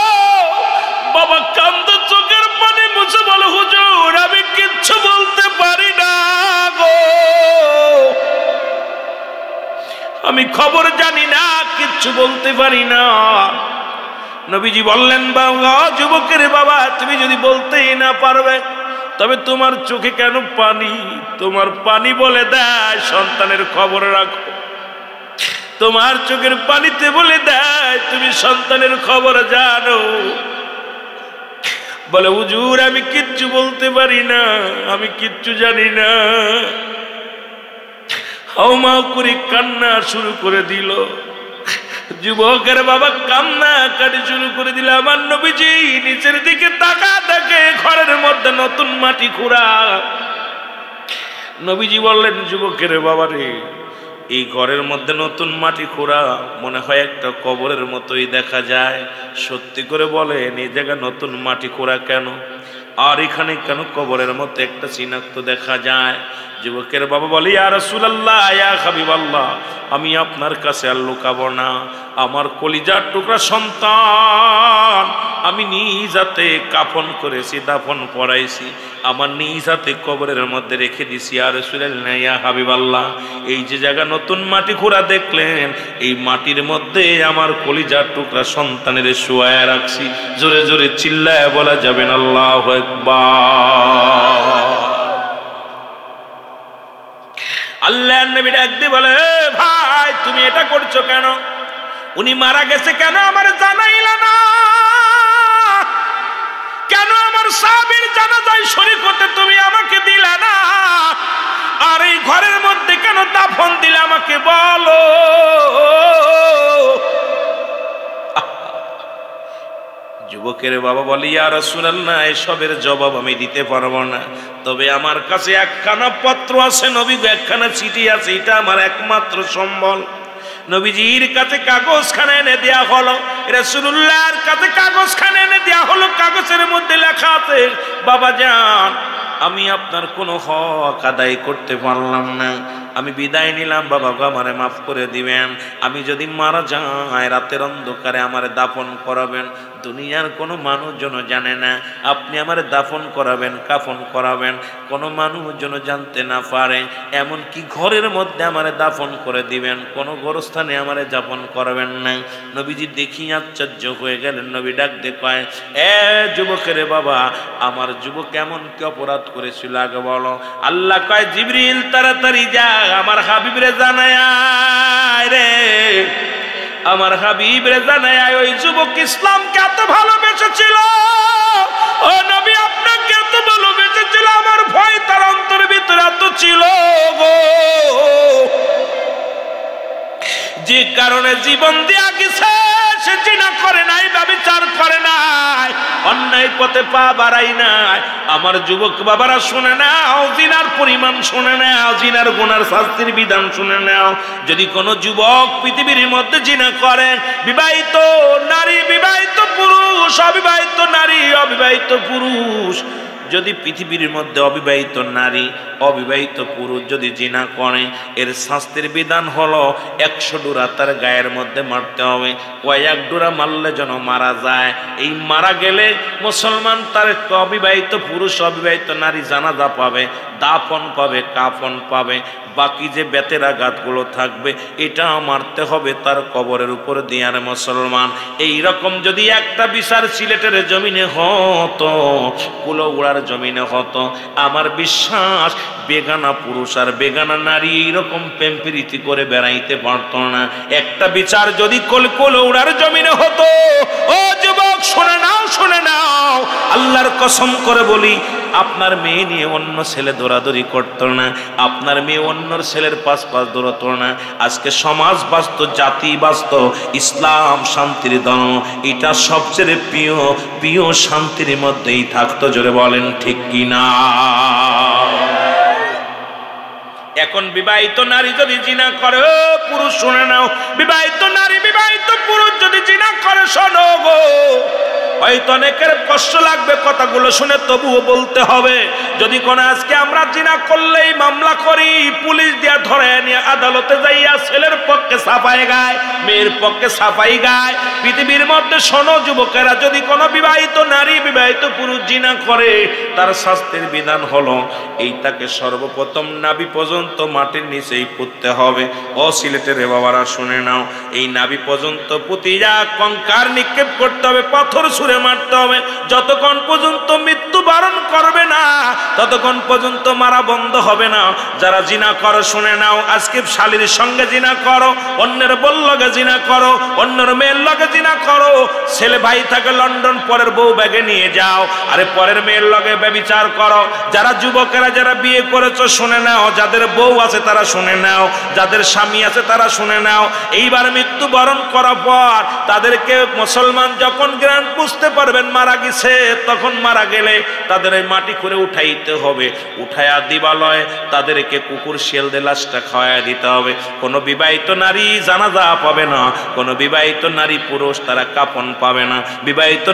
খবর জানি না, কিচ্ছু বলতে পারি না। নবীজি বললেন, বাবা যুবকের বাবা, তুমি যদি বলতেই না পারবে তবে তোমার চোখে কেন পানি? তোমার পানি বলে দেয় সন্তানের খবর রাখো। তোমার চোখের পানিতে বলে দেয় তুমি সন্তানের খবর জানো। বলে, হুজুর আমি কিচ্ছু বলতে পারি না, আমি কিচ্ছু জানি না। হাউমাউ করে কান্না শুরু করে দিল। যুবকের বাবা কান্না কাটি শুরু করে দিল। আমার নবীজি নিচের দিকে তাকা দেখে ঘরের মধ্যে নতুন মাটি খুঁড়া। নবীজি বললেন, যুবকের বাবা রে, এই ঘরের মধ্যে নতুন মাটি খোঁড়া, মনে হয় একটা কবরের মতোই দেখা যায়। সত্যি করে বলেন, এই জায়গায় নতুন মাটি খোঁড়া কেন? আর এখানে কেন কবরের মতো একটা চিহ্ন দেখা যায়? যুবকের বাবা বলে, ইয়া রাসূলুল্লাহ, ইয়া হাবিবাল্লাহ, আমি আপনার কাছে আর লুকাবো না। আমার কলিজার টুকরা সন্তান আমি নিজ হাতে কাফন করেছি, দাফন পড়াইছি, আমার নিজ হাতে কবরের মধ্যে রেখে দিছি। ইয়া রাসূলুল্লাহ, ইয়া হাবিবাল্লাহ, এই যে জায়গা নতুন মাটি খোঁড়া দেখলেন, এই মাটির মধ্যে আমার কলিজার টুকরা সন্তানের শুয়ায় রাখছি। জোরে জোরে চিল্লায় বলা যাবেন আল্লাহু আকবার। আল্লাহর নবী ডাক দিয়ে বলে, ভাই তুমি এটা করছো কেন? উনি মারা গেছে কেন আমার জানাইলা না? কেন আমার সাহাবীর জানাজায় শরীক হতে তুমি আমাকে দিলা না? আর এই ঘরের মধ্যে কেন দাফন দিলে আমাকে বলো। যুবকের বাবা বলে, ইয়া রাসূলুল্লাহ, এসবের জবাব আমি দিতে পারবো না, তবে আমার কাছে একখানা পত্র আছে, নবী একখানা চিঠি আছে, এটা আমার একমাত্র সম্বল। নবীজির কাছে কাগজখানা এনে দেয়া হলো, রাসূলুল্লাহর কাছে কাগজখানা এনে দেয়া হলো। কাগজের মধ্যে লেখা আছে, বাবা যান, আমি আপনার কোনো হক আদায় করতে পারলাম না, আমি বিদায় নিলাম, বাবা গো আমারে মাফ করে দিবেন। আমি যদি মারা যাই রাতের অন্ধকারে আমারে দাফন করাবেন, দুনিয়ার কোনো মানুষজন জানে না। আপনি আমারে দাফন করাবেন, কাফন করাবেন, কোনো মানুষজন জানতে না পারে, এমনকি ঘরের মধ্যে আমারে দাফন করে দিবেন, কোনো গোরস্থানে আমারে যাপন করাবেন না। নবীজি দেখি আশ্চর্য হয়ে গেলেন। নবী ডাক দিয়ে কয়, এ যুবকের বাবা, আমার যুবক এমন কি অপরাধ করেছিল আগে বলো। আল্লাহ কয়, জিবরিল তাড়াতাড়ি যা, আমার হাবিবরে জানায় রে, আমার হাবিবরে জানায় ওই যুবক ইসলামকে এত ভালোবেসেছিল, ও নবী আপনাকে এত ভালোবেসেছিল, আমার ভয় তার অন্তরের ভিতরে এত ছিল গো, যে কারণে জীবন দিয়া গেছে। সে জিনা করে নাই, ব্যভিচার করে নাই, অন্যায় পথে পা বাড়াই নাই। আমার যুবক বাবারা শুনে নাও, জিনার পরিমাণ শুনে নাও, জিনার গুনার শাস্তির বিধান শুনে নাও। যদি কোনো যুবক পৃথিবীর মধ্যে জিনা করে, বিবাহিত নারী, বিবাহিত পুরুষ, অবিবাহিত নারী, অবিবাহিত পুরুষ, যদি পৃথিবীর মধ্যে অবিবাহিত নারী, অবিবাহিত পুরুষ যদি জিনা করে, এর শাস্তির বিধান হলো 100 ডোরা তার গায়ের মধ্যে মারতে হবে। কয়েক ডোরা মারলে যেন মারা যায়। এই মারা গেলে মুসলমান তার অবিবাহিত পুরুষ, অবিবাহিত নারী জানাজা পাবে, দাফন পাবে, কাফন পাবে। বাকি যে বেতের আঘাতগুলো থাকবে, এটা মারতে হবে তার কবরের উপর দিয়ে। আর মুসলমান, এই রকম যদি একটা বিচার সিলেটের জমিনে হতো, কুলৌড়ার জমিনে হতো, আমার বিশ্বাস বেগানা পুরুষ আর বেগানা নারী এইরকম প্রেম প্রীতি করে বেড়াইতে পারত না। একটা বিচার যদি কুলৌড়ার জমিনে হতো, ও যুবক শুনে নাও, শুনে নাও, আল্লাহর কসম করে বলি, আপনার মেয়ে নিয়ে অন্য ছেলে দৌড়াদৌড়ি করতো না, আপনার মেয়ে অন্যর ছেলের পাশ দৌড়াতো না। আজকে সমাজ বাঁচত, জাতি বাঁচত, ইসলাম শান্তির ধর্ম, এটা সবচেয়ে প্রিয় শান্তির মধ্যেই থাকতো। জোরে বলেন ঠিক কিনা? এখন বিবাহিত নারী যদি জিনা করে, পুরুষ শুনে নাও, বিবাহিত নারী, বিবাহিত পুরুষ যদি জিনা করে, শোনো গো, হয়তো অনেকের কষ্ট লাগবে কথাগুলো শুনে, তবুও বলতে হবে। যদি কোনো আজকে আমরা জিনা করলেই মামলা করি, পুলিশ দিয়া ধরে নিয়ে আদালতে যাইয়া ছেলের পক্ষে সাফাই গায়, মেয়ের পক্ষে সাফাই গায়। পৃথিবীর মধ্যে শোনো যুবকেরা, যদি কোনো বিবাহিত নারী বিবাহিত পুরুষ জিনা করে, তার শাস্তির বিধান হলো এই, তাকে সর্বপ্রথম নাভি পর্যন্ত মাটির নিচেই পুঁততে হবে। ও সিলেটের বাবারা শুনে নাও, এই নাভি পর্যন্ত পুঁতিয়া কঙ্কার নিক্ষেপ করতে হবে, পাথর ছুঁড়ে মারতে হবে। যতক্ষণ পর্যন্ত মৃত্যুবরণ করবে না, ততক্ষণ পর্যন্ত মারা বন্ধ হবে না। যারা জিনা করো শুনে নাও, আজকে শালীর সঙ্গে জিনা করো, অন্যের বল লগে জিনা করো, অন্যের মেয়ের লগে জিনা করো। ছেলে ভাই থাকে লন্ডন, পরের বউ ব্যাগে নিয়ে যাও, আরে পরের মেয়ের লগে ব্যভিচার করো। যারা যুবকেরা যারা বিয়ে করেছো শুনে নাও, যাদের বউ আছে তারা শুনে নাও, যাদের স্বামী আছে তারা শুনে নাও। এইবার মৃত্যুবরণ করার পর তাদেরকে মুসলমান যখন জ্ঞান বুঝতে পারবেন মারা গেছে, তখন মারা গেলে তাদের এই মাটি করে উঠাইতে হবে। উঠায়া দিবালয় তাদেরকে কুকুর শিয়াল দিয়ে লাশটা খাওয়াই দিতে হবে। কোনো বিবাহিত নারী জানাজা পাবে না, কোনো বিবাহিত নারী পুরুষ তারা কাফন পাবে না। বিবাহিত